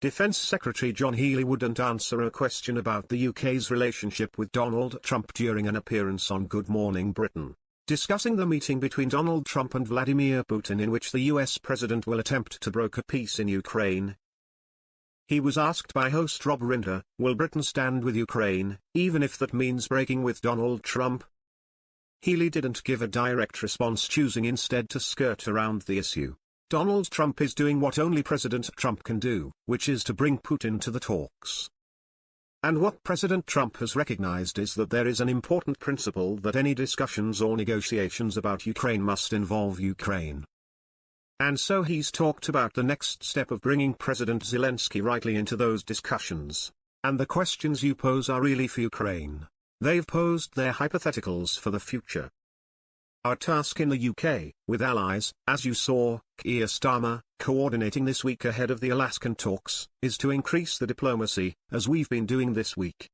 Defence Secretary John Healey wouldn't answer a question about the UK's relationship with Donald Trump during an appearance on Good Morning Britain, discussing the meeting between Donald Trump and Vladimir Putin in which the US president will attempt to broker peace in Ukraine. He was asked by host Rob Rinder, will Britain stand with Ukraine, even if that means breaking with Donald Trump? Healey didn't give a direct response, choosing instead to skirt around the issue. Donald Trump is doing what only President Trump can do, which is to bring Putin to the talks. And what President Trump has recognized is that there is an important principle that any discussions or negotiations about Ukraine must involve Ukraine. And so he's talked about the next step of bringing President Zelensky rightly into those discussions. And the questions you pose are really for Ukraine. They've posed their hypotheticals for the future. Our task in the UK, with allies, as you saw, Keir Starmer, coordinating this week ahead of the Alaskan talks, is to increase the diplomacy, as we've been doing this week.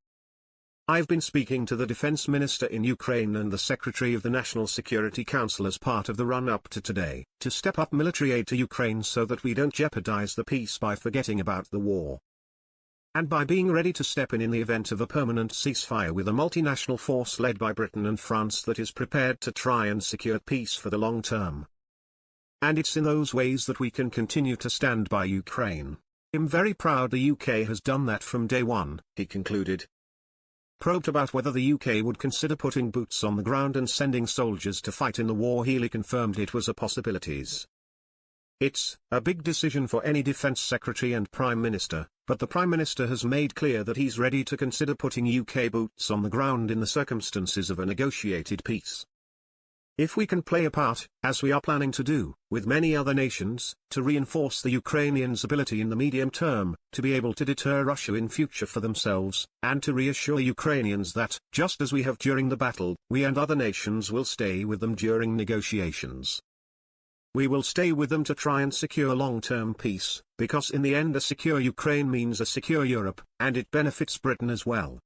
I've been speaking to the Defence Minister in Ukraine and the Secretary of the National Security Council as part of the run-up to today, to step up military aid to Ukraine so that we don't jeopardize the peace by forgetting about the war. And by being ready to step in the event of a permanent ceasefire with a multinational force led by Britain and France that is prepared to try and secure peace for the long term. And it's in those ways that we can continue to stand by Ukraine. I'm very proud the UK has done that from day one, he concluded. Probed about whether the UK would consider putting boots on the ground and sending soldiers to fight in the war, Healey confirmed it was a possibility. It's a big decision for any defence secretary and prime minister, but the prime minister has made clear that he's ready to consider putting UK boots on the ground in the circumstances of a negotiated peace. If we can play a part, as we are planning to do, with many other nations, to reinforce the Ukrainians' ability in the medium term, to be able to deter Russia in future for themselves, and to reassure Ukrainians that, just as we have during the battle, we and other nations will stay with them during negotiations. We will stay with them to try and secure long-term peace, because in the end a secure Ukraine means a secure Europe, and it benefits Britain as well.